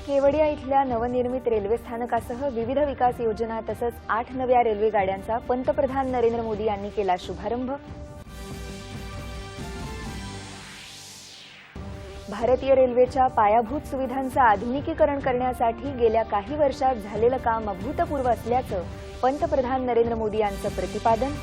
केवडिया इथल्या नवनिर्मित रेल्वे स्थानकासह विविध विकास योजना तसंच 8 नव्या रेल्वे गाड्यांचा पंतप्रधान नरेंद्र मोदी यांनी केला शुभारंभ। भारतीय रेल्वेच्या पायाभूत सुविधांचं आधुनिकीकरण करण्यासाठी गेल्या काही वर्षात झालेलं काम अभूतपूर्व असल्याचं पंतप्रधान नरेंद्र मोदी यांचं प्रतिपादन।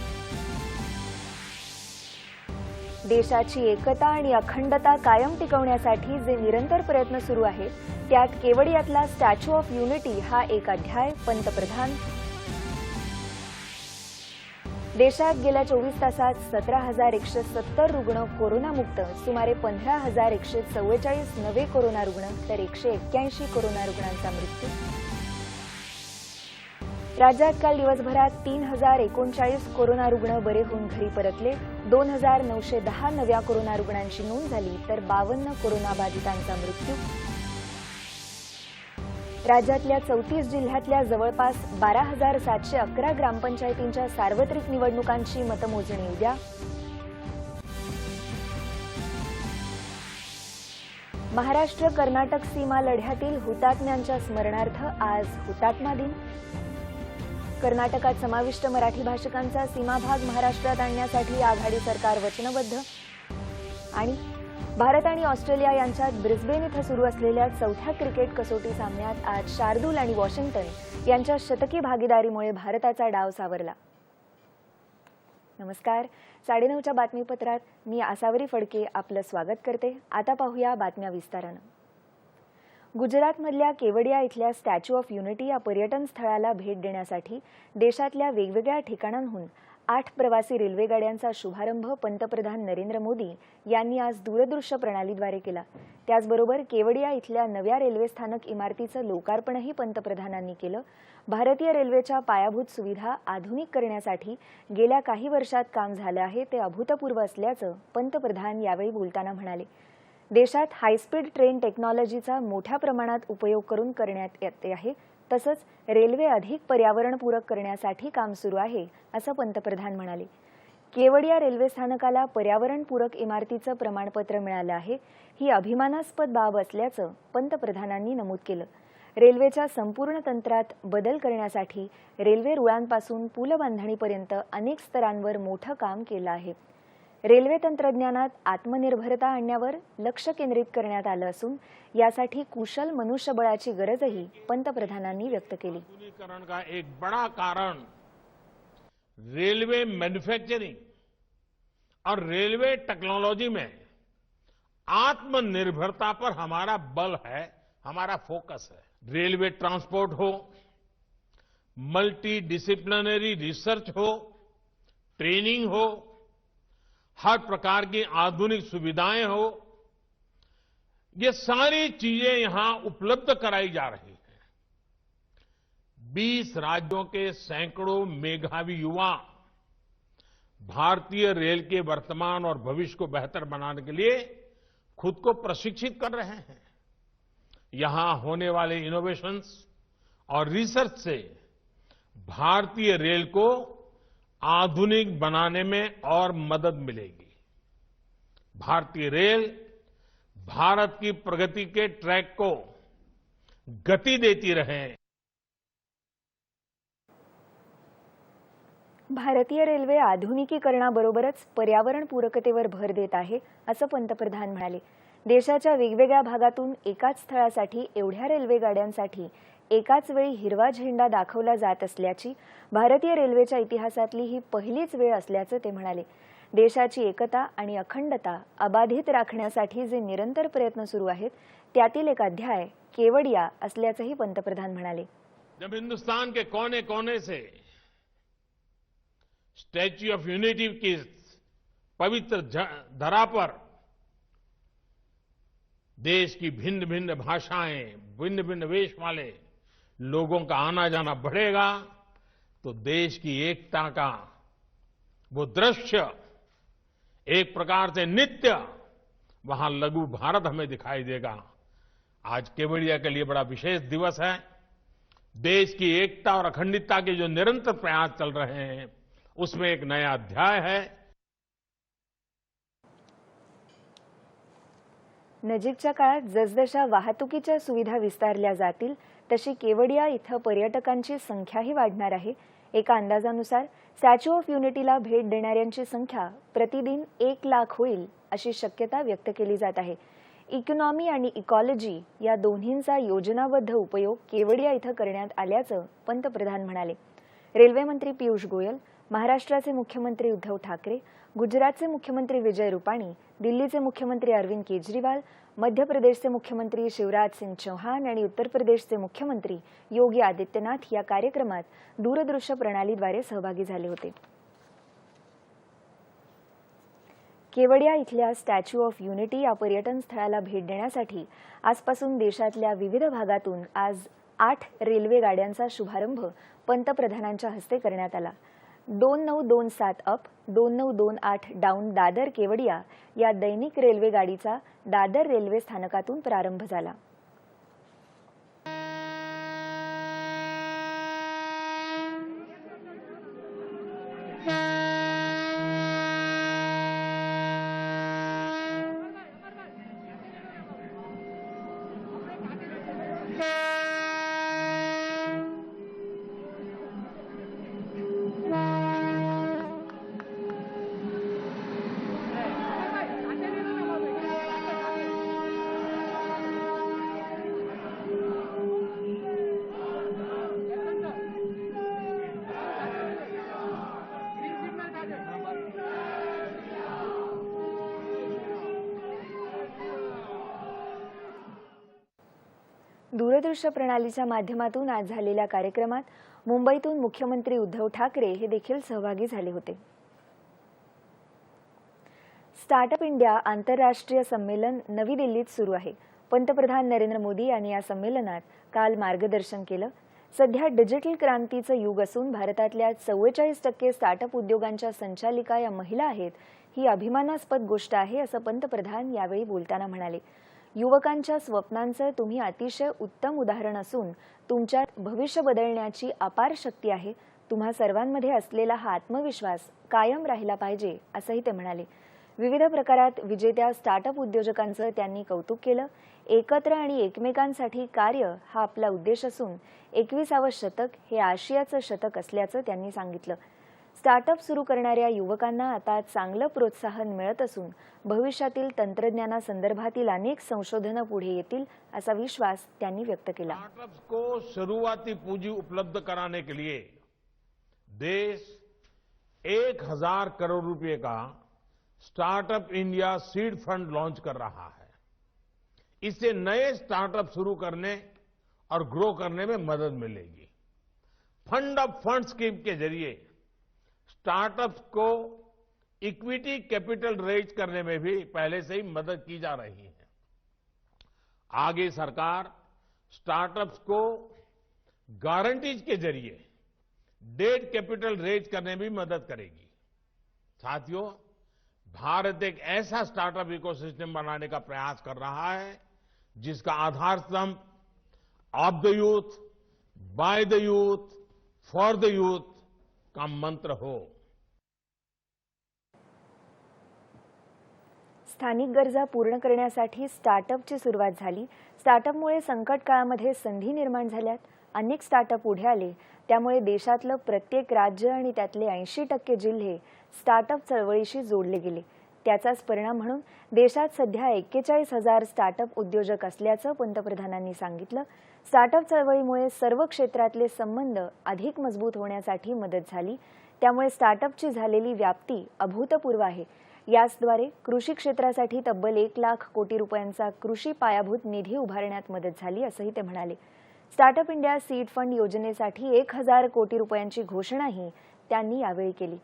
देशाची एकता आणि अखंडता कायम टिकवण्यासाठी जे निरंतर प्रयत्न सुरू आहेत त्यात केवडियातला स्टॅच्यू ऑफ युनिटी हा एक अध्याय। पंतप्रधान देशात गेल्या 24 तासात 17,170 रुग्ण कोरोनामुक्त, सुमारे 15,144 नवे कोरोना रुग्ण तर 181 कोरोना रुग्णांचा मृत्यू। राज्यात काल दिवसभरात 3,039 कोरोना रुग्ण बरे होऊन घरी परतले। 2,910 नव्या कोरोना रुग्णांची नोंद झाली तर 52 कोरोना बाधितांचा मृत्यू। राज्यातल्या 34 जिल्ह्यातल्या जवळपास 12,711 ग्रामपंचायतींच्या सार्वत्रिक निवडणुकांची मतमोजणी उद्या। महाराष्ट्र कर्नाटक सीमा लढ्यातील हुतात्म्यांच्या स्मरणार्थ आज हुतात्मा दिन। कर्नाटकात समाविष्ट मराठी भाषिकांचा सीमाभाग महाराष्ट्रात आणण्यासाठी आघाडी सरकार वचनबद्ध। आणि भारत आणि ऑस्ट्रेलिया यांच्यात ब्रिस्बेन इथं सुरू असलेल्या चौथ्या क्रिकेट कसोटी सामन्यात आज शार्दूल आणि वॉशिंग्टन यांच्या शतकी भागीदारीमुळे भारताचा डाव सावरला। नमस्कार, 9:30च्या बातमीपत्रात मी आसावरी फडके आपलं स्वागत करते। आता पाहूया बातम्या विस्तारानं। गुजरातमधल्या केवडिया इथल्या स्टॅच्यू ऑफ युनिटी या पर्यटन स्थळाला भेट देण्यासाठी देशातल्या वेगवेगळ्या ठिकाणांहून 8 प्रवासी रेल्वे गाड्यांचा शुभारंभ पंतप्रधान नरेंद्र मोदी यांनी आज दूरदृश्य प्रणालीद्वारे केला। त्याचबरोबर केवडिया इथल्या नव्या रेल्वे स्थानक इमारतीचं लोकार्पणही पंतप्रधानांनी केलं। भारतीय रेल्वेच्या पायाभूत सुविधा आधुनिक करण्यासाठी गेल्या काही वर्षात काम झालं आहे ते अभूतपूर्व असल्याचं पंतप्रधान यावेळी बोलताना म्हणाले। देशात हायस्पीड ट्रेन टेक्नॉलॉजीचा मोठ्या प्रमाणात उपयोग करून करण्यात येत आहे, तसंच रेल्वे अधिक पर्यावरणपूरक करण्यासाठी काम सुरू आहे असं पंतप्रधान म्हणाले। केवडिया रेल्वे स्थानकाला पर्यावरणपूरक इमारतीचं प्रमाणपत्र मिळालं आहे, ही अभिमानास्पद बाब असल्याचं पंतप्रधानांनी नमूद केलं। रेल्वेच्या संपूर्ण तंत्रात बदल करण्यासाठी रेल्वे रुळांपासून पूल बांधणीपर्यंत अनेक स्तरांवर मोठं काम केलं आहे। रेल्वे तंत्रज्ञानात आत्मनिर्भरता आणण्यावर लक्ष केंद्रित करण्यात आलं असून यासाठी कुशल मनुष्यबळाची गरजही पंतप्रधानांनी व्यक्त केली। आधुनिकीकरण का एक बड़ा कारण रेलवे मैन्युफैक्चरिंग और रेलवे टेक्नोलॉजी में आत्मनिर्भरता पर हमारा बल है, हमारा फोकस है। रेलवे ट्रांसपोर्ट हो, मल्टी डिसिप्लिनरी रिसर्च हो, ट्रेनिंग हो, हर प्रकार की आधुनिक सुविधाएं हो, ये सारी चीजें यहां उपलब्ध कराई जा रही हैं। 20 राज्यों के सैकड़ों मेधावी युवा भारतीय रेल के वर्तमान और भविष्य को बेहतर बनाने के लिए खुद को प्रशिक्षित कर रहे हैं। यहां होने वाले इनोवेशंस और रिसर्च से भारतीय रेल को आधुनिक बनाने में और मदद मिलेगी। भारतीय रेल भारत की प्रगति के ट्रैक को गति देती रहे। भारतीय रेल्वे आधुनिकीकरणाबरोबरच पर्यावरणपूरकतेवर भर देत आहे असं पंतप्रधान म्हणाले। देशाच्या वेगवेगळ्या भागातून एकाच स्थळासाठी एवढ्या रेल्वे गाड्यांसाठी एकाच वेळी हिरवा झेंडा दाखवला जात असल्याची भारतीय रेल्वेच्या इतिहासातली ही पहिलीच वेळ असल्याचं ते म्हणाले। देशाची एकता आणि अखंडता अबाधित राखण्यासाठी जे निरंतर प्रयत्न सुरू आहेत त्यातील एक अध्याय केवडिया असल्याचंही पंतप्रधान म्हणाले। जब हिंदुस्तान के कोने कोने से स्टैच्यू ऑफ यूनिटी की पवित्र धरा पर देश की भिन्न भिन्न भाषाएं, भिन्न भिन्न वेश वाले लोगों का आना जाना बढ़ेगा तो देश की एकता का वो दृश्य एक प्रकार से नित्य वहां लघु भारत हमें दिखाई देगा। आज केवडिया के लिए बड़ा विशेष दिवस है। देश की एकता और अखंडता के जो निरंतर प्रयास चल रहे हैं उसमें एक नया अध्याय है। नजीकच्या काळात जसजशा वाहतुकीच्या सुविधा विस्तारल्या जातील तशी केवडिया इथं पर्यटकांची संख्याही वाढणार आहे. एका अंदाजानुसार स्टॅच्यू ऑफ युनिटीला भेट देणाऱ्यांची संख्या प्रतिदिन 1 लाख होईल अशी शक्यता व्यक्त केली जात आहे. इकॉनॉमी आणि इकॉलॉजी या दोन्हींचा योजनाबद्ध उपयोग केवडिया इथं करण्यात आल्याचं पंतप्रधान म्हणाले. रेल्वे मंत्री पियुष गोयल, महाराष्ट्राचे मुख्यमंत्री उद्धव ठाकरे, गुजरातचे मुख्यमंत्री विजय रूपाणी, दिल्लीचे मुख्यमंत्री अरविंद केजरीवाल, मध्य प्रदेशचे मुख्यमंत्री शिवराज सिंग चौहान आणि उत्तर प्रदेशचे मुख्यमंत्री योगी आदित्यनाथ या कार्यक्रमात दूरदृश्य प्रणालीद्वारे सहभागी झाले होते. केवडिया इथल्या स्टॅच्यू ऑफ युनिटी या पर्यटन स्थळाला भेट देण्यासाठी आजपासून देशातल्या विविध भागातून आज 8 रेल्वे गाड्यांचा शुभारंभ पंतप्रधानांच्या हस्ते करण्यात आला. 2927 अप 2928 डाऊन दादर केवडिया या दैनिक रेल्वे गाडीचा दादर रेल्वे स्थानकातून प्रारंभ झाला. दूरदृश्य प्रणालीच्या माध्यमातून आज झालेल्या कार्यक्रमात मुंबईतून मुख्यमंत्री उद्धव ठाकरे हे देखील सहभागी झाले होते. स्टार्टअप इंडिया आंतरराष्ट्रीय संमेलन नवी दिल्लीत सुरू आहे. पंतप्रधान नरेंद्र मोदी यांनी या संमेलनात काल मार्गदर्शन केलं. सध्या डिजिटल क्रांतीचं युग असून भारतातल्या 44% स्टार्टअप उद्योगांच्या संचालिका या महिला आहेत. ही अभिमानास्पद गोष्ट आहे असं पंतप्रधान यावेळी बोलताना म्हणाले. युवकांच्या स्वप्नांचं तुम्ही अतिशय उत्तम उदाहरण असून तुमच्यात भविष्य बदलण्याची अपार शक्ती आहे. तुम्हा सर्वांमध्ये असलेला हा आत्मविश्वास कायम राहिला पाहिजे असंही ते म्हणाले. विविध प्रकारात विजेत्या स्टार्टअप उद्योजकांचं त्यांनी कौतुक केलं. एकत्र आणि एकमेकांसाठी कार्य हा आपला उद्देश असून 21वे शतक हे आशियाचं शतक असल्याचं त्यांनी सांगितलं. स्टार्टअप सुरू करणाऱ्या युवकांना आता चांगलं प्रोत्साहन मिळत असून भविष्यातील तंत्रज्ञानासंदर्भातील अनेक संशोधनं पुढे येतील असा विश्वास त्यांनी व्यक्त केला. स्टार्टअप्स को शुरुआती पूंजी उपलब्ध कराने के लिए देश 1000 करोड़ रुपए का startup India seed fund launch कर रहा है. इससे नए स्टार्टअप शुरू करने और ग्रो करने में मदद मिलेगी. फंड ऑफ फंड स्कीम के जरिए स्टार्टअप्स को इक्विटी कैपिटल रेज करने में भी पहले से ही मदद की जा रही है. आगे सरकार स्टार्टअप्स को गारंटीज के जरिए डेट कैपिटल रेज करने में भी मदद करेगी. साथियों, भारत एक ऐसा स्टार्टअप इकोसिस्टम बनाने का प्रयास कर रहा है जिसका आधार स्तंभ of the youth, by the youth, for the youth का मंत्र हो. स्थानिक गरजा पूर्ण करण्यासाठी स्टार्टअपची सुरुवात झाली. स्टार्टअपमुळे संकट काळामध्ये संधी निर्माण झाल्यात. अनेक स्टार्टअप पुढे आले. त्यामुळे देशातलं प्रत्येक राज्य आणि त्यातले 80% जिल्हे स्टार्टअप चळवळीशी जोडले गेले. त्याचाच परिणाम म्हणून देशात सध्या 41,000 स्टार्टअप उद्योजक असल्याचं पंतप्रधानांनी सांगितलं. स्टार्टअप चळवळीमुळे सर्व क्षेत्रातले संबंध अधिक मजबूत होण्यासाठी मदत झाली. त्यामुळे स्टार्टअपची झालेली व्याप्ती अभूतपूर्व आहे. याचद्वारे कृषी क्षेत्रासाठी तब्बल 1 लाख कोटी रुपयांचा कृषी पायाभूत निधी उभारण्यात मदत झाली असंही ते म्हणाले. स्टार्टअप इंडिया सीड फंड योजनेसाठी 1000 कोटी रुपयांची घोषणाही त्यांनी यावेळी केली.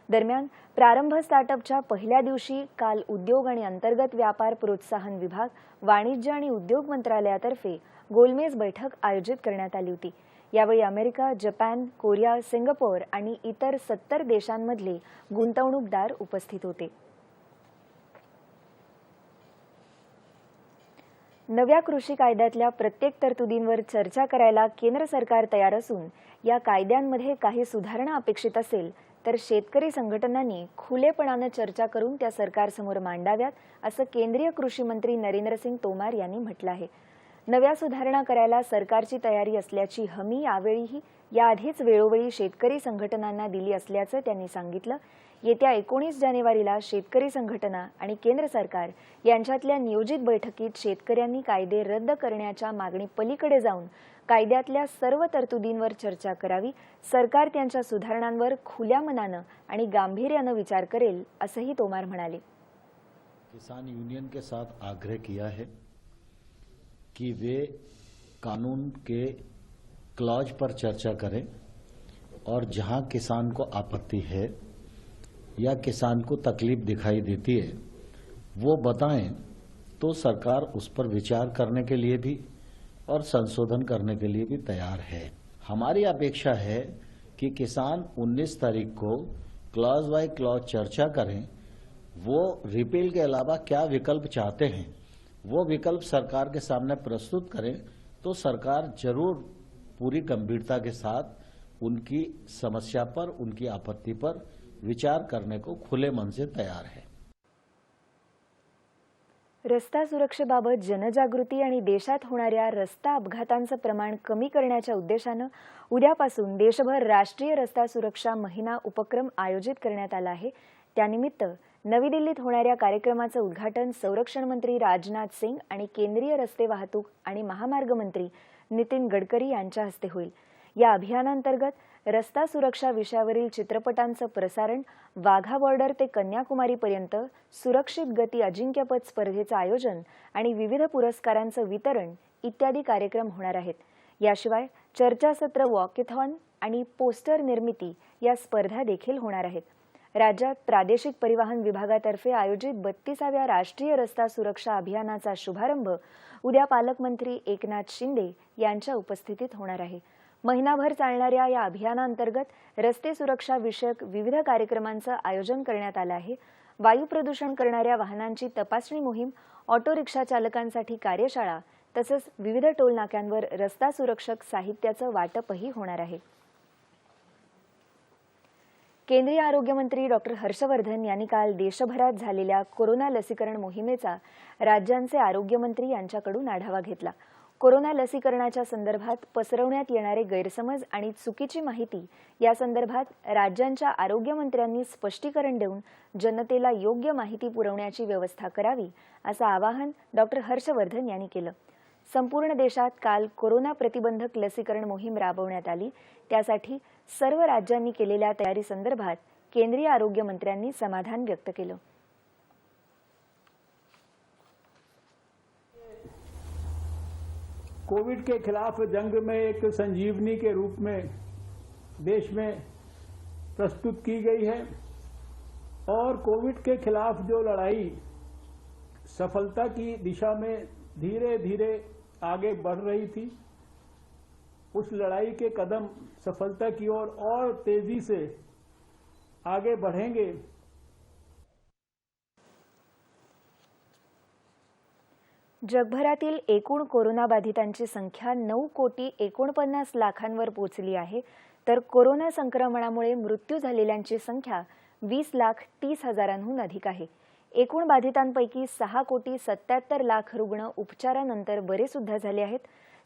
दरम्यान प्रारंभ स्टार्टअपच्या पहिल्या दिवशी काल उद्योग आणि अंतर्गत व्यापार प्रोत्साहन विभाग, वाणिज्य आणि उद्योग मंत्रालयातर्फे गोलमेज बैठक आयोजित करण्यात आली होती. यावेळी अमेरिका, जपान, कोरिया, सिंगापूर आणि इतर 70 देशांमधले गुंतवणूकदार उपस्थित होते. नव्या कृषी कायद्यातल्या प्रत्येक तरतुदींवर चर्चा करायला केंद्र सरकार तयार असून या कायद्यांमध्ये काही सुधारणा अपेक्षित असेल तर शेतकरी संघटनांनी खुलेपणाने चर्चा करून त्या सरकारसमोर मांडाव्यात, असं केंद्रीय कृषी मंत्री नरेंद्रसिंग तोमर यांनी म्हटलं आहे. नव्या सुधारणा करायला सरकारची तयारी असल्याची हमी यावेळीही याआधीच वेळोवेळी शेतकरी संघटनांना दिली असल्याचं त्यांनी सांगितलं. येत्या 19 जानेवारीला शेतकरी संघटना आणि केंद्र सरकार यांच्यातल्या नियोजित बैठकीत शेतकऱ्यांनी कायदे रद्द करण्याच्या मागणी पलीकडे जाऊन कायद्यातल्या सर्व तरतुदींवर चर्चा करावी. सरकार त्यांच्या सुधारणांवर खुल्या मनानं आणि गांभीर्यानं विचार करेल, असंही तोमर म्हणाले. किसान यूनियन के साथ आग्रह किया है कि वे कानून के क्लॉज पर चर्चा करें और जहां किसान को आपत्ति है या किसान को तकलीफ दिखाई देती है वो बताएं, तो सरकार उस पर विचार करने के लिए भी और संशोधन करने के लिए भी तैयार है. हमारी अपेक्षा है कि किसान 19 तारीख को क्लॉज बाय क्लॉज चर्चा करें. वो रिपील के अलावा क्या विकल्प चाहते हैं वो विकल्प सरकार के सामने प्रस्तुत करें, तो सरकार जरूर पूरी गंभीरता के साथ उनकी समस्या पर, उनकी आपत्ति पर विचार करने को खुले मन से तैयार है. रस्ता सुरक्षेबाबत जनजागृती आणि देशात होणाऱ्या रस्ता अपघातांचं प्रमाण कमी करण्याच्या उद्देशानं उद्यापासून देशभर राष्ट्रीय रस्ता सुरक्षा महिना उपक्रम आयोजित करण्यात आला आहे. त्यानिमित्त नवी दिल्लीत होणाऱ्या कार्यक्रमाचं उद्घाटन संरक्षण मंत्री राजनाथ सिंग आणि केंद्रीय रस्ते वाहतूक आणि महामार्ग मंत्री नितीन गडकरी यांच्या हस्ते होईल. या अभियानांतर्गत रस्ता सुरक्षा विषयावरील चित्रपटांचं प्रसारण, वाघा बॉर्डर ते कन्याकुमारीपर्यंत सुरक्षित गती अजिंक्यपद स्पर्धेचं आयोजन आणि विविध पुरस्कारांचं वितरण इत्यादी कार्यक्रम होणार आहेत. याशिवाय चर्चासत्र, वॉकेथॉन आणि पोस्टर निर्मिती या स्पर्धा देखील होणार आहेत. राज्यात प्रादेशिक परिवहन विभागातर्फे आयोजित 32व्या राष्ट्रीय रस्ता सुरक्षा अभियानाचा शुभारंभ उद्या पालकमंत्री एकनाथ शिंदे यांच्या उपस्थितीत होणार आहे. महिनाभर चालणाऱ्या या अभियानांतर्गत रस्ते सुरक्षा विषयक विविध कार्यक्रमांचं आयोजन करण्यात आलं आहे. वायू प्रदूषण करणाऱ्या वाहनांची तपासणी मोहीम, ऑटो रिक्षा चालकांसाठी कार्यशाळा तसंच विविध टोल नाक्यांवर रस्ता सुरक्षक साहित्याचं वाटपही होणार आहे. केंद्रीय आरोग्य मंत्री डॉक्टर हर्षवर्धन यांनी काल देशभरात झालेल्या कोरोना लसीकरण मोहिमेचा राज्यांचे आरोग्य मंत्री यांच्याकडून आढावा घेतला. कोरोना लसीकरणाच्या संदर्भात पसरवण्यात येणारे गैरसमज आणि चुकीची माहिती या संदर्भात राज्यांच्या आरोग्य मंत्र्यांनी स्पष्टीकरण देऊन जनतेला योग्य माहिती पुरवण्याची व्यवस्था करावी, असं आवाहन डॉक्टर हर्षवर्धन यांनी केलं. संपूर्ण देशात काल कोरोना प्रतिबंधक लसीकरण मोहीम राबवण्यात आली. त्यासाठी सर्व राज्यांनी केलेल्या तयारीसंदर्भात केंद्रीय आरोग्य मंत्र्यांनी समाधान व्यक्त केलं. कोविड के खिलाफ जंग में एक संजीवनी के रूप में देश में प्रस्तुत की गई है और कोविड के खिलाफ जो लड़ाई सफलता की दिशा में धीरे धीरे आगे बढ़ रही थी, उस लड़ाई के कदम सफलता की ओर और तेजी से आगे बढ़ेंगे. जगभरातील एकूण कोरोनाबाधितांची संख्या 9,49,00,000 पोहोचली आहे, तर कोरोना संक्रमणामुळे मृत्यू झालेल्यांची संख्या 20,30,000 अधिक आहे. एकूण बाधितांपैकी 6,77,00,000 रुग्ण उपचारानंतर बरे सुद्धा झाले आहेत.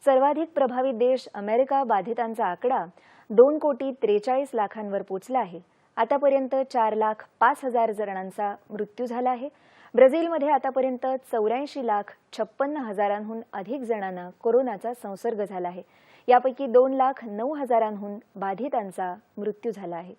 सर्वाधिक प्रभावित देश अमेरिका, बाधितांचा आकडा 2,43,00,000 पोहोचला आहे. आतापर्यंत 4,05,000 जणांचा मृत्यू झाला आहे. ब्राझीलमध्ये आतापर्यंत 84,56,000 अधिक जणांना कोरोनाचा संसर्ग झाला आहे. यापैकी 2,09,000 बाधितांचा मृत्यू झाला आहे.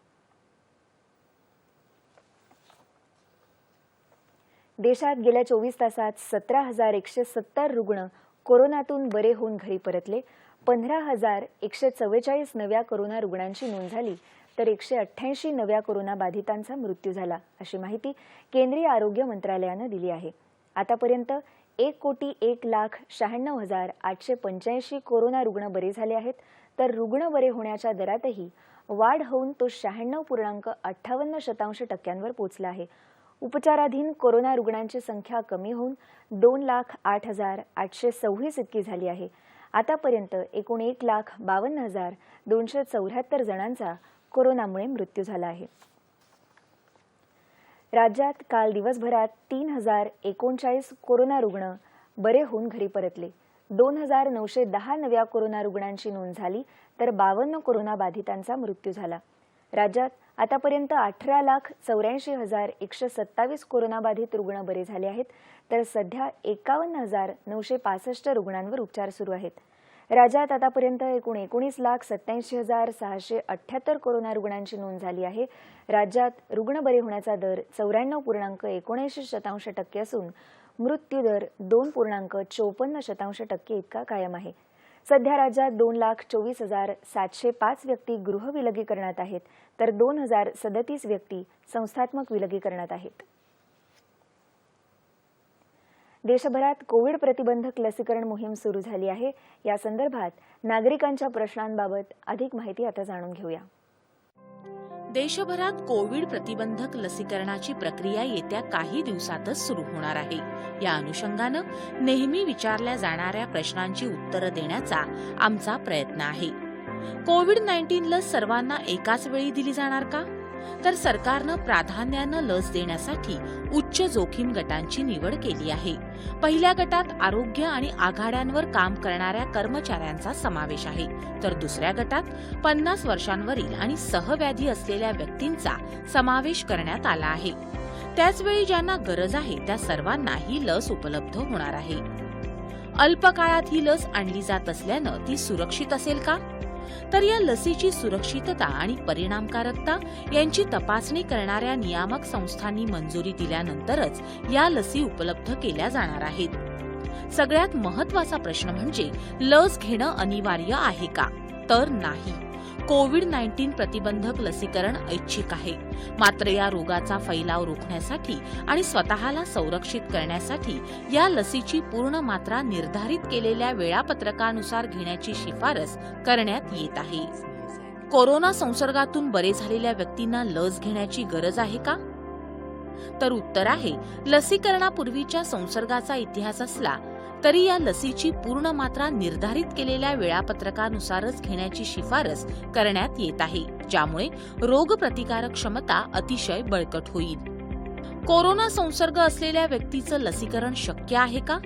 देशात गेल्या 24 तासात 17,170 रुग्ण कोरोनातून बरे होऊन घरी परतले. 15,144 नव्या कोरोना रुग्णांची नोंद झाली, तर 188 नव्या कोरोना बाधितांचा मृत्यू झाला, अशी माहिती केंद्रीय आरोग्य मंत्रालयाने दिली आहे. आतापर्यंत 1,01,96,885 कोरोना रुग्ण बरे झाले आहेत, तर रुग्ण बरे होण्याच्या दरातही वाढ होऊन तो 96.58% पोहोचला आहे. उपचाराधीन कोरोना रुग्णांची संख्या कमी होऊन 2,08,826 इतकी झाली आहे. आतापर्यंत एकूण 1,52,274 जणांचा कोरोनामुळे मृत्यू झाला आहे. राज्यात काल दिवसभरात 3,039 कोरोना रुग्ण बरे होऊन घरी परतले. 2,910 नव्या कोरोना रुग्णांची नोंद झाली तर 52 कोरोना बाधितांचा मृत्यू झाला. राज्यात आतापर्यंत 18,84,127 कोरोनाबाधित रुग्ण बरे झाले आहेत तर सध्या 51,965 रुग्णांवर उपचार सुरू आहेत. राज्यात आतापर्यंत एकूण 19,87,678 कोरोना रुग्णांची नोंद झाली आहे. राज्यात रुग्ण बरे होण्याचा दर 94.79% असून मृत्यू दर 2.54% इतका कायम आहे. सध्या राज्यात 2,24,705 व्यक्ती गृह विलगीकरणात आहेत तर 2,037 व्यक्ती संस्थात्मक विलगीकरणात आहेत. देशभरात कोविड प्रतिबंधक लसीकरण मोहीम सुरू झाली आहे. या संदर्भात नागरिकांच्या प्रश्नांबाबत अधिक माहिती आता जाणून घेऊया. देशभरात कोविड प्रतिबंधक लसीकरणाची प्रक्रिया येत्या काही दिवसातच सुरू होणार आहे. या अनुषंगानं नेहमी विचारल्या जाणाऱ्या प्रश्नांची उत्तरं देण्याचा आमचा प्रयत्न आहे. कोविड-19 लस सर्वांना एकाच वेळी दिली जाणार का? तर सरकारनं प्राधान्यानं लस देण्यासाठी उच्च जोखीम गटांची निवड केली आहे. पहिल्या गटात आरोग्य आणि आघाड्यांवर काम करणाऱ्या कर्मचाऱ्यांचा समावेश आहे तर दुसऱ्या गटात 50 वर्षांवरील आणि सहव्याधी असलेल्या व्यक्तींचा समावेश करण्यात आला आहे. त्याचवेळी ज्यांना गरज आहे त्या सर्वांना ही लस उपलब्ध होणार आहे. अल्प काळात ही लस आणली जात असल्यानं ती सुरक्षित असेल का? तर या लसीची सुरक्षितता आणि परिणामकारकता यांची तपासणी करणाऱ्या नियामक संस्थांनी मंजुरी दिल्यानंतरच या लसी उपलब्ध केल्या जाणार आहेत. सगळ्यात महत्त्वाचा प्रश्न म्हणजे लस घेणं अनिवार्य आहे का? तर नाही. कोविड-19 प्रतिबंधक लसीकरण ऐच्छिक आहे. मात्र या रोगाचा फैलाव रोखण्यासाठी आणि स्वतःला संरक्षित करण्यासाठी या लसीची पूर्ण मात्रा निर्धारित केलेल्या वेळापत्रकानुसार घेण्याची शिफारस करण्यात येत आहे. कोरोना संसर्गातून बरे झालेल्या व्यक्तींना लस घेण्याची गरज आहे का? तर उत्तर आहे लसीकरणापूर्वीच्या संसर्गाचा इतिहास असला तरी या लसीची पूर्ण मात्रा निर्धारित केलेल्या वेळापत्रकानुसारच घेण्याची शिफारस करण्यात येत आहे, ज्यामुळे रोगप्रतिकारक क्षमता अतिशय बळकट होईल. कोरोना संसर्ग असलेल्या व्यक्तीचं लसीकरण शक्य आहे का?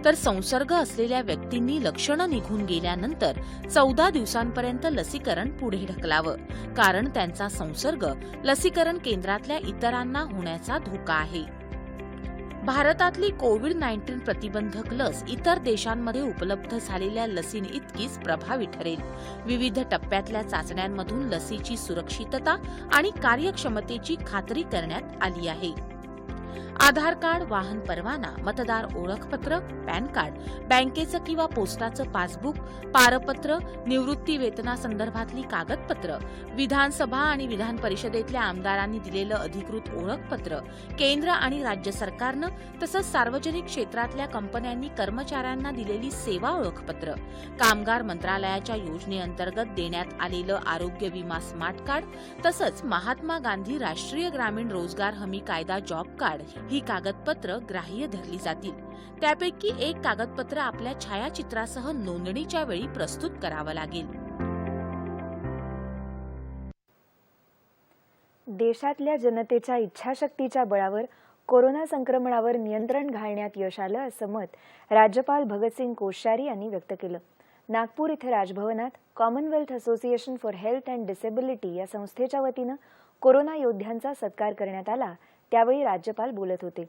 तर संसर्ग असलेल्या व्यक्तींनी लक्षणं निघून गेल्यानंतर 14 दिवसांपर्यंत लसीकरण पुढे ढकलावं, कारण त्यांचा संसर्ग लसीकरण केंद्रातल्या इतरांना होण्याचा धोका आहे. भारतातली कोविड-19 प्रतिबंधक लस इतर देशांमध्ये उपलब्ध झालेल्या लसींइतकीच प्रभावी ठरेल. विविध टप्प्यातल्या चाचण्यांमधून लसीची सुरक्षितता आणि कार्यक्षमतेची खात्री करण्यात आली आहे. आधार कार्ड, वाहन परवाना, मतदार ओळखपत्र, पॅन कार्ड, बँकेचं किंवा पोस्टाचं पासबुक, पारपत्र, निवृत्ती वेतनासंदर्भातली कागदपत्र, विधानसभा आणि विधान परिषदेतल्या आमदारांनी दिलेलं अधिकृत ओळखपत्र, केंद्र आणि राज्य सरकारनं तसंच सार्वजनिक क्षेत्रातल्या कंपन्यांनी कर्मचाऱ्यांना दिलेली सेवा ओळखपत्र, कामगार मंत्रालयाच्या योजनेअंतर्गत देण्यात आलेलं आरोग्य विमा स्मार्ट कार्ड, तसंच महात्मा गांधी राष्ट्रीय ग्रामीण रोजगार हमी कायदा जॉब कार्ड ही कागदपत्र ग्राह्य धरली जातील. त्यापैकी एक कागदपत्र आपल्या छायाचित्रासह नोंदणीच्या वेळी प्रस्तुत करावं लागेल. देशातल्या जनतेच्या इच्छाशक्तीच्या बळावर कोरोना संक्रमणावर नियंत्रण घालण्यात यश आलं असं मत राज्यपाल भगतसिंग कोश्यारी यांनी व्यक्त केलं. नागपूर इथे राजभवनात Commonwealth association for health and disability या संस्थेच्या वतीनं कोरोना योद्ध्यांचा सत्कार करण्यात आला. त्यावेळी राज्यपाल बोलत होते.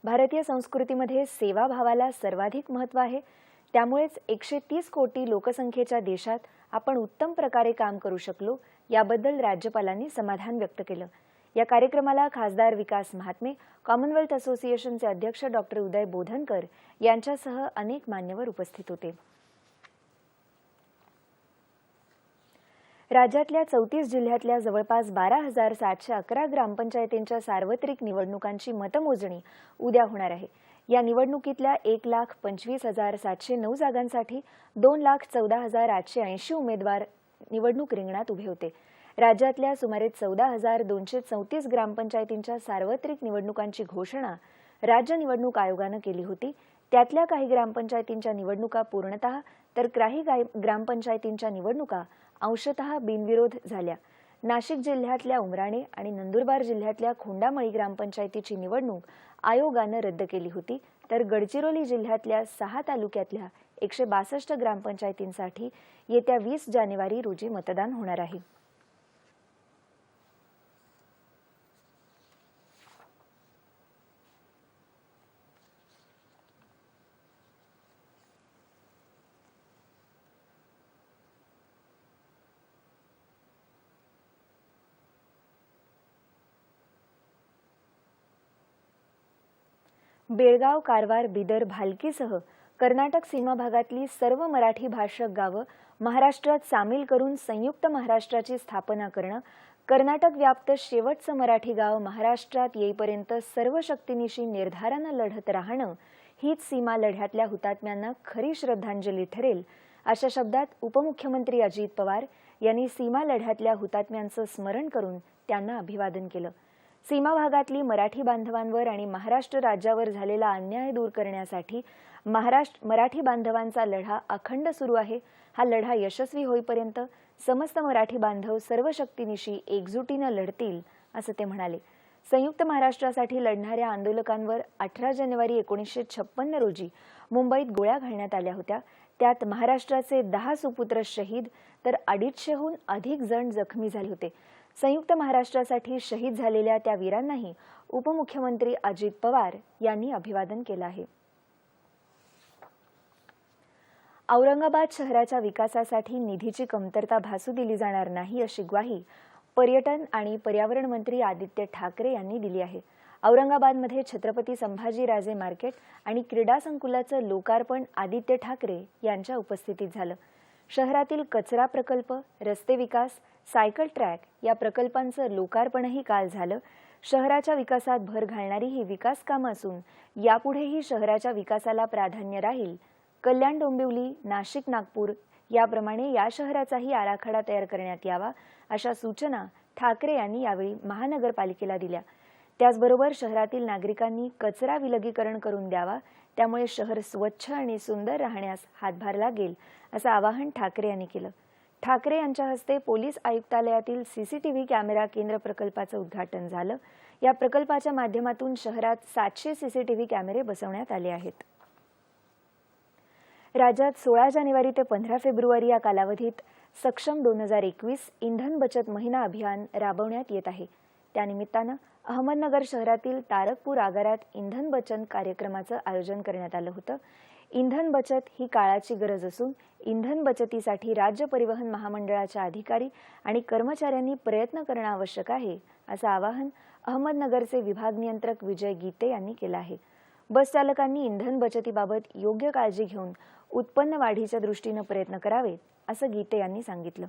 भारतीय संस्कृतीमध्ये सेवाभावाला सर्वाधिक महत्त्व आहे. त्यामुळेच 130 कोटी लोकसंख्येच्या देशात आपण उत्तम प्रकारे काम करू शकलो, याबद्दल राज्यपालांनी समाधान व्यक्त केलं. या कार्यक्रमाला खासदार विकास महात्मे, कॉमनवेल्थ असोसिएशनचे अध्यक्ष डॉक्टर उदय बोधनकर यांच्यासह अनेक मान्यवर उपस्थित होते. राज्यातल्या 34 जिल्ह्यातल्या जवळपास 12,711 ग्रामपंचायतींच्या सार्वत्रिक निवडणुकांची मतमोजणी उद्या होणार आहे. या निवडणुकीतल्या 1,25,709 जागांसाठी 2,14,880 उमेदवार निवडणूक रिंगणात उभे होते. राज्यातल्या सुमारे 14,234 ग्रामपंचायतींच्या सार्वत्रिक निवडणुकांची घोषणा राज्य निवडणूक आयोगानं केली होती. त्यातल्या काही ग्रामपंचायतींच्या निवडणुका पूर्णतः तर काही ग्रामपंचायतींच्या निवडणुका अंशतः बिनविरोध झाल्या. नाशिक जिल्ह्यातल्या उमराणे आणि नंदुरबार जिल्ह्यातल्या खोंडामळी ग्रामपंचायतीची निवडणूक आयोगानं रद्द केली होती, तर गडचिरोली जिल्ह्यातल्या 6 तालुक्यातल्या 162 ग्रामपंचायतींसाठी येत्या 20 जानेवारी रोजी मतदान होणार आहे. बेळगाव, कारवार, बिदर, भालकीसह कर्नाटक सीमा भागातली सर्व मराठी भाषक गावं महाराष्ट्रात सामील करून संयुक्त महाराष्ट्राची स्थापना करणं, कर्नाटक व्याप्त शेवटचं मराठी गाव महाराष्ट्रात येईपर्यंत सर्व शक्तीनिशी निर्धारानं लढत राहणं हीच सीमा लढ्यातल्या हुतात्म्यांना खरी श्रद्धांजली ठरेल, अशा शब्दात उपमुख्यमंत्री अजित पवार यांनी सीमा लढ्यातल्या हुतात्म्यांचं स्मरण करून त्यांना अभिवादन केलं. सीमा भागातली मराठी बांधवांवर आणि महाराष्ट्र राज्यावर झालेला अन्याय दूर करण्यासाठी मराठी बांधवांचा लढा अखंड सुरू आहे. हा लढा यशस्वी होईपर्यंत समस्त मराठी बांधव सर्व शक्तीनिशी एकजुटीनं लढतील, असं ते म्हणाले. संयुक्त महाराष्ट्रासाठी लढणाऱ्या आंदोलकांवर 18 जानेवारी 1956 रोजी मुंबईत गोळ्या घालण्यात आल्या होत्या. त्यात महाराष्ट्राचे 10 सुपुत्र शहीद तर 250हून अधिक जण जखमी झाले होते. संयुक्त महाराष्ट्रासाठी शहीद झालेल्या त्या वीरांनाही उपमुख्यमंत्री अजित पवार यांनी अभिवादन केलं आहे. औरंगाबाद शहराच्या विकासासाठी निधीची कमतरता भासू दिली जाणार नाही, अशी ग्वाही पर्यटन आणि पर्यावरण मंत्री आदित्य ठाकरे यांनी दिली आहे. औरंगाबादमध्ये छत्रपती संभाजीराजे मार्केट आणि क्रीडा संकुलाचं लोकार्पण आदित्य ठाकरे यांच्या उपस्थितीत झालं. शहरातील कचरा प्रकल्प, रस्ते विकास, सायकल ट्रॅक या प्रकल्पांचं लोकार्पणही काल झालं. शहराच्या विकासात भर घालणारी ही विकास कामं असून यापुढेही शहराच्या विकासाला प्राधान्य राहील. कल्याण, डोंबिवली, नाशिक, नागपूर याप्रमाणे या शहराचाही आराखडा तयार करण्यात यावा, अशा सूचना ठाकरे यांनी यावेळी महानगरपालिकेला दिल्या. त्याचबरोबर शहरातील नागरिकांनी कचरा विलगीकरण करून द्यावा, त्यामुळे शहर स्वच्छ आणि सुंदर राहण्यास हातभार लागेल, असं आवाहन ठाकरे यांनी केलं. ठाकरे यांच्या हस्ते पोलीस आयुक्तालयातील सीसीटीव्ही कॅमेरा केंद्र प्रकल्पाचं उद्घाटन झालं. या प्रकल्पाच्या माध्यमातून शहरात 700 सीसीटीव्ही कॅमेरे बसवण्यात आले आहेत. राज्यात 16 जानेवारी ते 15 फेब्रुवारी या कालावधीत सक्षम 2021 इंधन बचत महिना अभियान राबवण्यात येत आहे. त्यानिमित्तानं अहमदनगर शहरातील तारकपूर आगारात इंधन बचत कार्यक्रमाचं आयोजन करण्यात आलं होतं. इंधन बचत ही काळाची गरज असून इंधन बचतीसाठी राज्य परिवहन महामंडळाच्या अधिकारी आणि कर्मचाऱ्यांनी प्रयत्न करणं आवश्यक आहे, असं आवाहन अहमदनगरचे विभाग नियंत्रक विजय गीते यांनी केलं आहे. बस चालकांनी इंधन बचतीबाबत योग्य काळजी घेऊन उत्पन्न वाढीच्या दृष्टीनं प्रयत्न करावेत, असं गीते यांनी सांगितलं.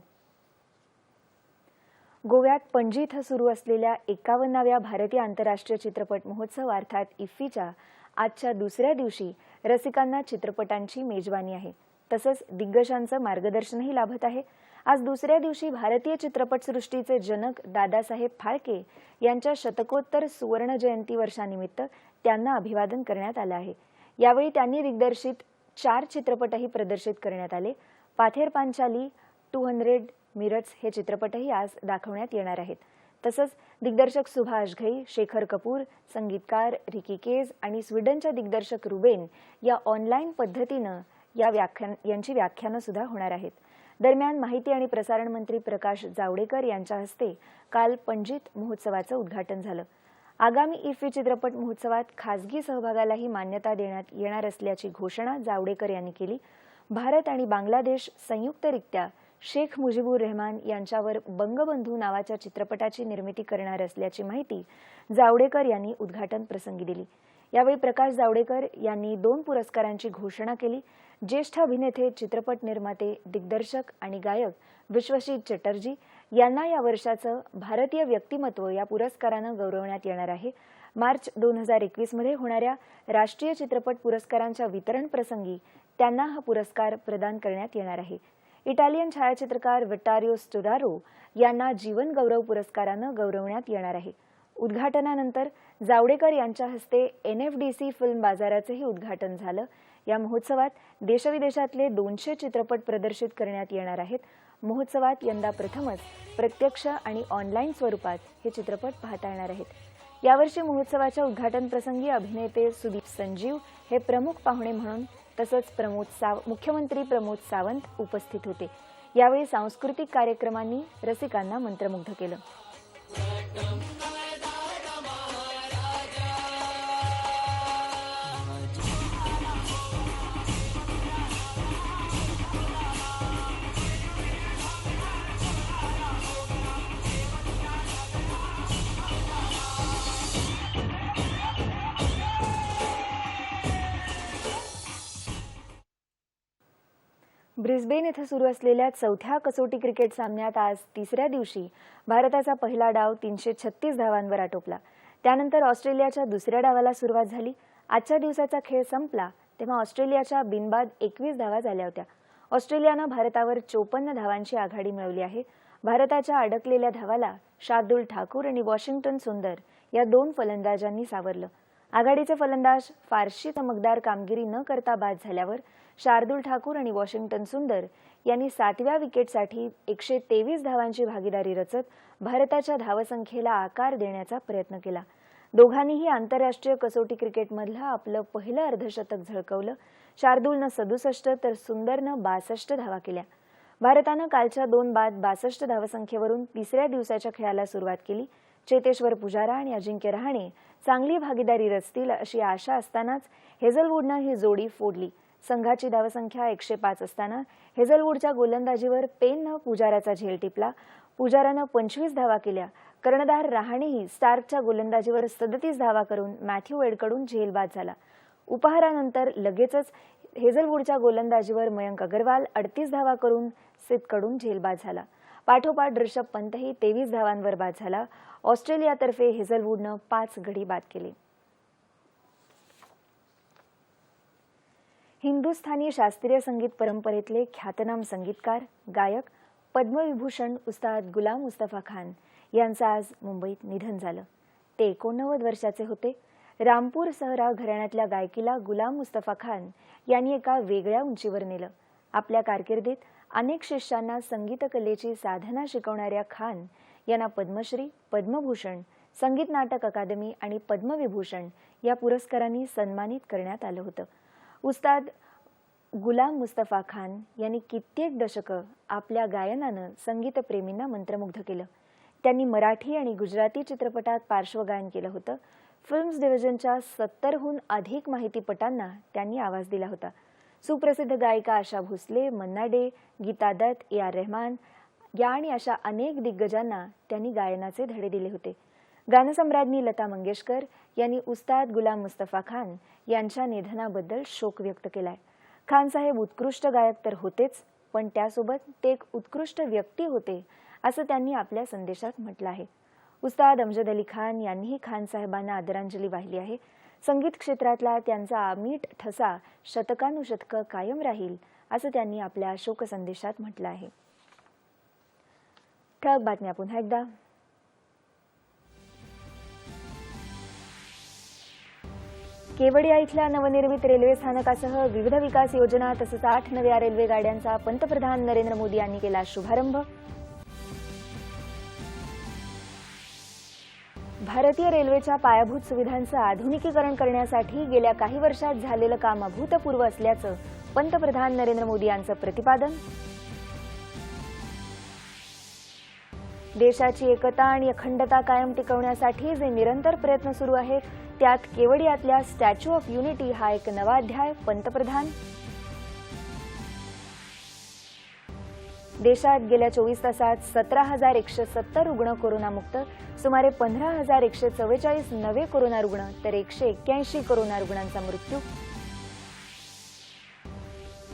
गोव्यात पणजी इथं सुरू असलेल्या 51व्या भारतीय आंतरराष्ट्रीय चित्रपट महोत्सव अर्थात इफ्फीच्या आजच्या दुसऱ्या दिवशी रसिकांना चित्रपटांची मेजवानी आहे. तसंच दिग्गजांचं मार्गदर्शनही लाभत आहे. आज दुसऱ्या दिवशी भारतीय चित्रपटसृष्टीचे जनक दादासाहेब फाळके यांच्या शतकोत्तर सुवर्ण जयंती वर्षानिमित्त त्यांना अभिवादन करण्यात आलं आहे. यावेळी त्यांनी दिग्दर्शित 4 चित्रपटही प्रदर्शित करण्यात आले. पाथेर पांचाली, 200 मिरट्स हे चित्रपटही आज दाखवण्यात येणार आहेत. तसंच दिग्दर्शक सुभाष घई, शेखर कपूर, संगीतकार रिकी केज आणि स्वीडनच्या दिग्दर्शक रुबेन या ऑनलाईन पद्धतीनं यांची व्याख्यानं सुद्धा होणार आहेत. दरम्यान माहिती आणि प्रसारण मंत्री प्रकाश जावडेकर यांच्या हस्ते काल पणजीत महोत्सवाचं उद्घाटन झालं. आगामी इफ्फी चित्रपट महोत्सवात खासगी सहभागालाही मान्यता देण्यात येणार असल्याची घोषणा जावडेकर यांनी केली. भारत आणि बांगलादेश संयुक्तरित्या शेख मुजीबुर रहमान यांच्यावर बंगबंधू नावाच्या चित्रपटाची निर्मिती करणार असल्याची माहिती जावडेकर यांनी उद्घाटन प्रसंगी दिली. यावेळी प्रकाश जावडेकर यांनी 2 पुरस्कारांची घोषणा केली. ज्येष्ठ अभिनेते, चित्रपट निर्माते, दिग्दर्शक आणि गायक विश्वजीत चटर्जी यांना या वर्षाचं भारतीय व्यक्तिमत्व या पुरस्कारानं गौरवण्यात येणार आहे. मार्च 2021 मध्ये होणाऱ्या राष्ट्रीय चित्रपट पुरस्कारांच्या वितरण प्रसंगी त्यांना हा पुरस्कार प्रदान करण्यात येणार आहे. इटालियन छायाचित्रकार विटारियो स्टुरारो यांना जीवन गौरव पुरस्कारानं गौरवण्यात येणार आहे. उद्घाटनानंतर जावडेकर यांच्या हस्ते NFDC फिल्म बाजाराचेही उद्घाटन झालं. या महोत्सवात देशविदेशातले 200 चित्रपट प्रदर्शित करण्यात येणार आहेत. महोत्सवात यंदा प्रथमच प्रत्यक्ष आणि ऑनलाईन स्वरूपात हे चित्रपट पाहता येणार आहेत. यावर्षी महोत्सवाच्या उद्घाटन प्रसंगी अभिनेते सुदीप संजीव हे प्रमुख पाहुणे म्हणून तसंच मुख्यमंत्री प्रमोद सावंत उपस्थित होते. यावेळी सांस्कृतिक कार्यक्रमांनी रसिकांना मंत्रमुग्ध केलं. ब्रिस्बेन येथे सुरू असलेल्या चौथ्या कसोटी क्रिकेट सामन्यात आज तिसऱ्या दिवशी भारताचा पहिला डाव 336 धावांवर आटोपला. त्यानंतर ऑस्ट्रेलियाच्या दुसऱ्या डावाला सुरुवात झाली. आजच्या दिवसाचा खेळ संपला तेव्हा ऑस्ट्रेलियाच्या बिनबाद 21 धावा झाल्या होत्या. ऑस्ट्रेलियानं भारतावर 54 धावांची आघाडी मिळवली आहे. भारताच्या अडकलेल्या धावाला शार्दुल ठाकूर आणि वॉशिंग्टन सुंदर या 2 फलंदाजांनी सावरलं. आघाडीचे फलंदाज फारशी चमकदार कामगिरी न करता बाद झाल्यावर शार्दुल ठाकूर आणि वॉशिंग्टन सुंदर यांनी 7व्या विकेटसाठी 123 धावांची भागीदारी रचत भारताच्या धावसंख्येला आकार देण्याचा प्रयत्न केला. दोघांनीही आंतरराष्ट्रीय कसोटी क्रिकेटमधलं आपलं पहिलं अर्धशतक झळकवलं. शार्दुलनं 67 तर सुंदरनं 62 धावा केल्या. भारतानं कालच्या 2 बाद 62 धावसंख्येवरून तिसऱ्या दिवसाच्या खेळाला सुरुवात केली. चेतेश्वर पुजारा आणि अजिंक्य रहाणे चांगली भागीदारी रचतील अशी आशा असतानाच हेझलवूडनं ही जोडी फोडली. संघाची धावसंख्या 105 असताना हेझलवूडच्या गोलंदाजीवर पेननं पुजाराचा झेल टिपला. पुजारानं 25 धावा केल्या. कर्णधार रहाणेही स्टार्कच्या गोलंदाजीवर 37 धावा करून मॅथ्यू वेडकडून झेलबाद झाला. उपहारानंतर लगेचच हेझलवूडच्या गोलंदाजीवर मयंक अग्रवाल 38 धावा करून सिथकडून झेलबाद झाला. पाठोपाठ ऋषभ पंतही 23 धावांवर बाद झाला. ऑस्ट्रेलियातर्फे हेझलवूडनं 5 गडी बाद केले. हिंदुस्थानी शास्त्रीय संगीत परंपरेतले ख्यातनाम संगीतकार, गायक, पद्मविभूषण उस्ताद गुलाम मुस्तफा खान यांचं आज मुंबईत निधन झालं. ते 89 वर्षाचे होते. रामपूर सहरा घराण्यातल्या गायकीला गुलाम मुस्तफा खान यांनी एका वेगळ्या उंचीवर नेलं. आपल्या कारकिर्दीत अनेक शिष्यांना संगीत कलेची साधना शिकवणाऱ्या खान यांना पद्मश्री, पद्मभूषण, संगीत नाटक अकादमी आणि पद्मविभूषण या पुरस्कारांनी सन्मानित करण्यात आलं होतं. उस्ताद गुलाम मुस्तफा खान यांनी कित्येक दशकं आपल्या गायनानं संगीतप्रेमींना मंत्रमुग्ध केलं. त्यांनी मराठी आणि गुजराती चित्रपटात पार्श्वगायन केलं होतं. फिल्म्स डिव्हिजनच्या 70हून अधिक माहितीपटांना त्यांनी आवाज दिला होता. सुप्रसिद्ध गायिका आशा भोसले, मन्ना डे, गीता दत्त, AR रहमान या आणि अशा अनेक दिग्गजांना त्यांनी गायनाचे धडे दिले होते. गानसम्राज्ञी लता मंगेशकर यांनी उस्ताद गुलाम मुस्तफा खान यांच्या निधनाबद्दल शोक व्यक्त केलाय. खान साहेब उत्कृष्ट गायक तर होतेच, पण त्यासोबत ते एक उत्कृष्ट व्यक्ती होते असं त्यांनी आपल्या संदेशात म्हटलं आहे. उस्ताद अमजद अली खान यांनीही खान साहेबांना आदरांजली वाहिली आहे. संगीत क्षेत्रातला त्यांचा अमीट ठसा शतकानुशतकं कायम राहील असं त्यांनी आपल्या शोक संदेशात म्हटलं आहे. ठळक बातम्या पुन्हा एकदा. केवडिया इथल्या नवनिर्मित रेल्वे स्थानकासह विविध विकास योजना तसंच 8 नव्या रेल्वे गाड्यांचा पंतप्रधान नरेंद्र मोदी यांनी केला शुभारंभ. भारतीय रेल्वेच्या पायाभूत सुविधांचं आधुनिकीकरण करण्यासाठी गेल्या काही वर्षात झालेलं काम अभूतपूर्व असल्याचं पंतप्रधान नरेंद्र मोदी यांचं प्रतिपादन. देशाची एकता आणि अखंडता कायम टिकवण्यासाठी जे निरंतर प्रयत्न सुरू आहेत त्यात केवडियातल्या स्टॅच्यू ऑफ युनिटी हा एक नवा अध्याय, पंतप्रधान. देशात गेल्या 24 तासात 17,170 रुग्ण कोरोनामुक्त, सुमारे 15,144 नवे कोरोना रुग्ण तर 181 कोरोना रुग्णांचा मृत्यू.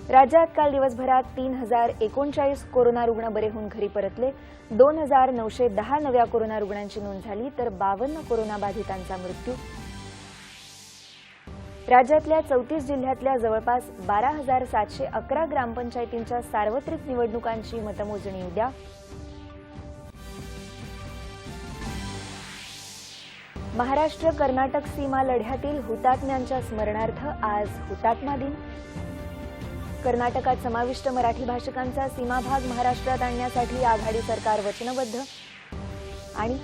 राज्यात काल दिवसभरात 3,039 कोरोना रुग्ण बरे होऊन घरी परतले. 2,910 नव्या कोरोना रुग्णांची नोंद झाली तर 52 कोरोना बाधितांचा मृत्यू. राज्यातल्या 34 जिल्ह्यातल्या जवळपास 12,711 ग्रामपंचायतींच्या सार्वत्रिक निवडणुकांची मतमोजणी उद्या. महाराष्ट्र कर्नाटक सीमा लढ्यातील हुतात्म्यांच्या स्मरणार्थ आज हुतात्मा दिन. कर्नाटकात समाविष्ट मराठी भाषिकांचा सीमाभाग महाराष्ट्रात आणण्यासाठी आघाडी सरकार वचनबद्ध. आणि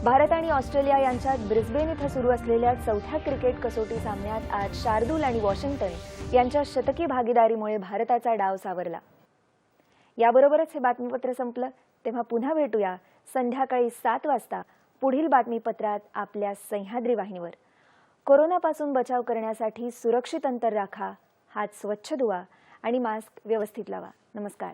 भारत आणि ऑस्ट्रेलिया यांच्यात ब्रिस्बेन इथं सुरू असलेल्या चौथ्या क्रिकेट कसोटी सामन्यात आज शार्दूल आणि वॉशिंग्टन यांच्या शतकी भागीदारीमुळे भारताचा डाव सावरला. याबरोबरच हे बातमीपत्र संपलं. तेव्हा पुन्हा भेटूया संध्याकाळी 7 वाजता पुढील बातमीपत्रात आपल्या सह्याद्री वाहिनीवर. कोरोनापासून बचाव करण्यासाठी सुरक्षित अंतर राखा, हात स्वच्छ धुवा आणि मास्क व्यवस्थित लावा. नमस्कार.